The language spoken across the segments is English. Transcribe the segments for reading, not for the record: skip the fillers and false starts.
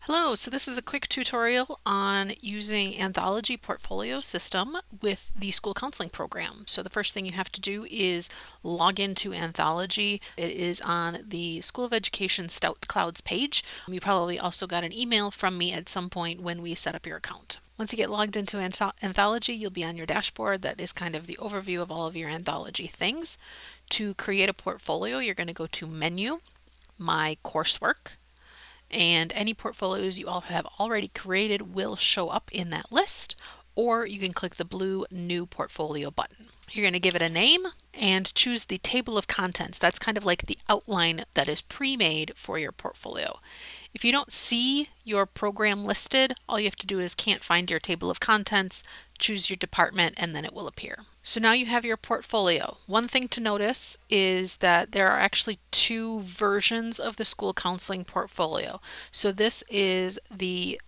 Hello, so this is a quick tutorial on using Anthology portfolio system with the school counseling program. So the first thing you have to do is log into Anthology. It is on the School of Education Stout Clouds page. You probably also got an email from me at some point when we set up your account. Once you get logged into Anthology, you'll be on your dashboard. That is kind of the overview of all of your Anthology things. To create a portfolio, you're going to go to Menu, My Coursework, and any portfolios you all have already created will show up in that list, or you can click the blue New Portfolio button. You're going to give it a name and choose the table of contents. That's kind of like the outline that is pre-made for your portfolio. If you don't see your program listed, all you have to do is can't find your table of contents, choose your department, and then it will appear. So now you have your portfolio. One thing to notice is that there are actually two versions of the school counseling portfolio. So this is the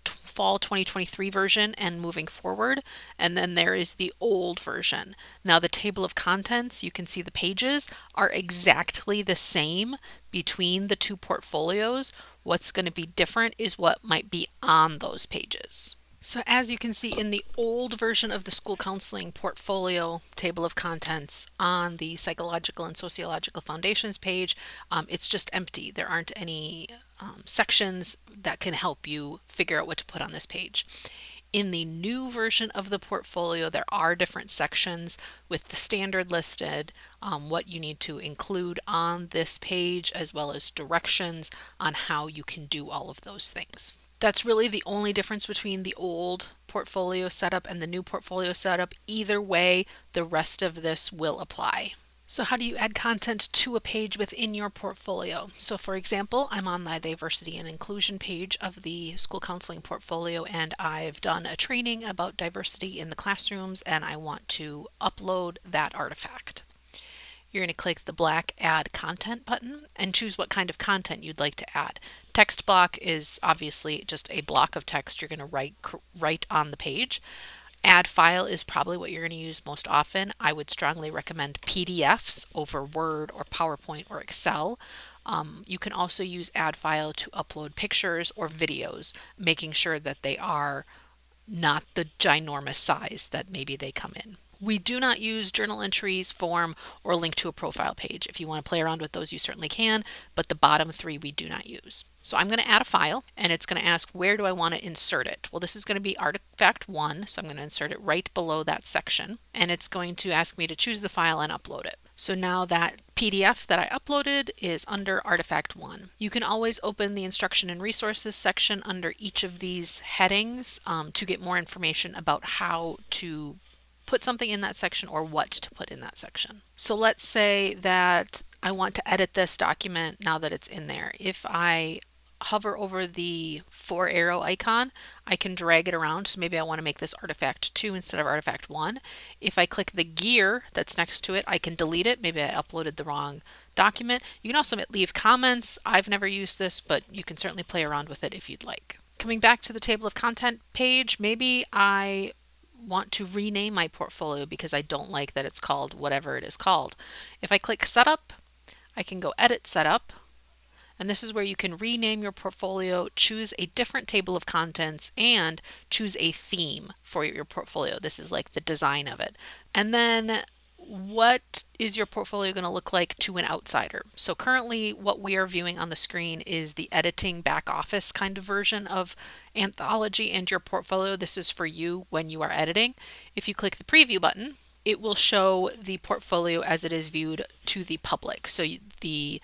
fall 2023 version and moving forward, and then there is the old version. Now the table of contents, you can see the pages are exactly the same between the two portfolios. What's going to be different is what might be on those pages. So as you can see in the old version of the school counseling portfolio table of contents on the psychological and sociological foundations page, it's just empty. There aren't any sections that can help you figure out what to put on this page. In the new version of the portfolio, there are different sections with the standard listed, what you need to include on this page, as well as directions on how you can do all of those things. That's really the only difference between the old portfolio setup and the new portfolio setup. Either way, the rest of this will apply. So how do you add content to a page within your portfolio? So for example, I'm on the diversity and inclusion page of the school counseling portfolio, and I've done a training about diversity in the classrooms, and I want to upload that artifact. You're going to click the black Add Content button and choose what kind of content you'd like to add. Text block is obviously just a block of text you're going to write on the page. Add file is probably what you're going to use most often. I would strongly recommend PDFs over Word or PowerPoint or Excel. You can also use add file to upload pictures or videos, making sure that they are not the ginormous size that maybe they come in. We do not use journal entries, form, or link to a profile page. If you want to play around with those, you certainly can, but the bottom three we do not use. So I'm going to add a file, and it's going to ask, where do I want to insert it? Well, this is going to be artifact 1, so I'm going to insert it right below that section, and it's going to ask me to choose the file and upload it. So now that PDF that I uploaded is under artifact 1. You can always open the instruction and resources section under each of these headings to get more information about how to put something in that section or what to put in that section. So let's say that I want to edit this document now that it's in there. If I hover over the 4 arrow icon, I can drag it around. So maybe I want to make this artifact 2 instead of artifact 1. If I click the gear that's next to it, I can delete it. Maybe I uploaded the wrong document. You can also leave comments. I've never used this, but you can certainly play around with it if you'd like. Coming back to the table of content page, maybe I want to rename my portfolio because I don't like that it's called whatever it is called. If I click setup, I can go edit setup, and this is where you can rename your portfolio, choose a different table of contents, and choose a theme for your portfolio. This is like the design of it. And then what is your portfolio going to look like to an outsider? So currently what we are viewing on the screen is the editing back office kind of version of Anthology and your portfolio. This is for you when you are editing. If you click the preview button, it will show the portfolio as it is viewed to the public. So the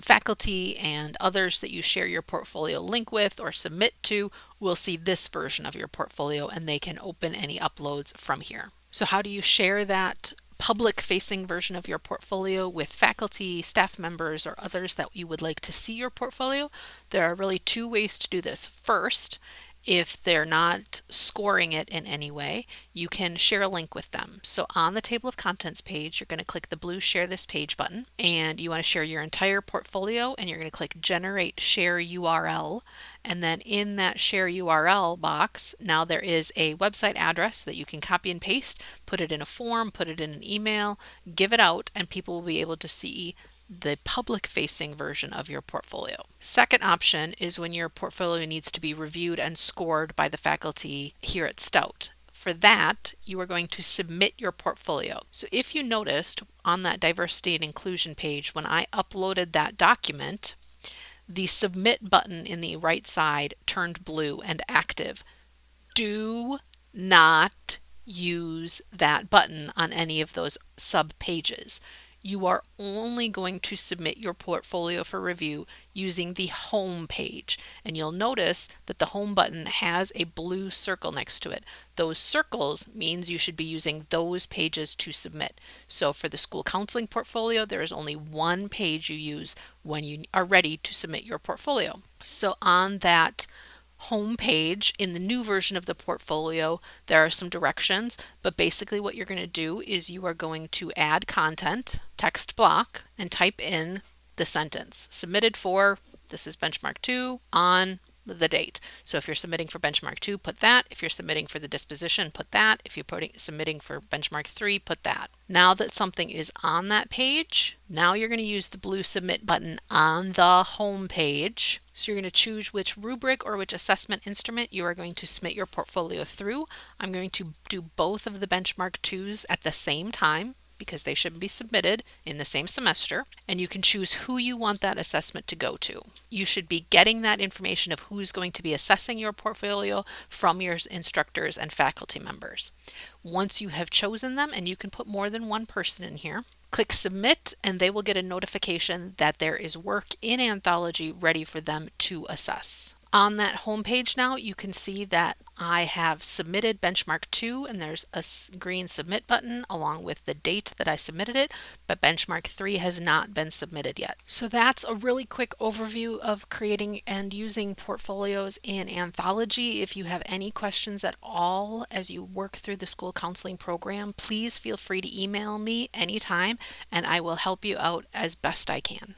faculty and others that you share your portfolio link with or submit to will see this version of your portfolio, and they can open any uploads from here. So how do you share that public-facing version of your portfolio with faculty, staff members, or others that you would like to see your portfolio? There are really two ways to do this. First, if they're not scoring it in any way, you can share a link with them. So on the table of contents page, you're going to click the blue Share This Page button, and you want to share your entire portfolio, and you're going to click Generate Share URL. And then in that Share URL box, now there is a website address that you can copy and paste, put it in a form, put it in an email, give it out, and people will be able to see the public-facing version of your portfolio. Second option is when your portfolio needs to be reviewed and scored by the faculty here at Stout. For that, you are going to submit your portfolio. So if you noticed on that diversity and inclusion page, when I uploaded that document, the submit button in the right side turned blue and active. Do not use that button on any of those sub pages. You are only going to submit your portfolio for review using the home page. And you'll notice that the home button has a blue circle next to it. Those circles means you should be using those pages to submit. So for the school counseling portfolio, there is only one page you use when you are ready to submit your portfolio. So on that home page in the new version of the portfolio, there are some directions, but basically what you're going to do is you are going to add content, text block, and type in the sentence submitted for, this is benchmark 2, on the date. So if you're submitting for benchmark 2, put that. If you're submitting for the disposition, put that. If you're submitting for benchmark 3, put that. Now that something is on that page, now you're going to use the blue submit button on the home page. So you're going to choose which rubric or which assessment instrument you are going to submit your portfolio through. I'm going to do both of the benchmark 2s at the same time, because they should be submitted in the same semester, and you can choose who you want that assessment to go to. You should be getting that information of who's going to be assessing your portfolio from your instructors and faculty members. Once you have chosen them, and you can put more than one person in here, click submit and they will get a notification that there is work in Anthology ready for them to assess. On that home page now, you can see that I have submitted benchmark 2 and there's a green submit button along with the date that I submitted it, but benchmark 3 has not been submitted yet. So that's a really quick overview of creating and using portfolios in Anthology. If you have any questions at all as you work through the school counseling program, please feel free to email me anytime and I will help you out as best I can.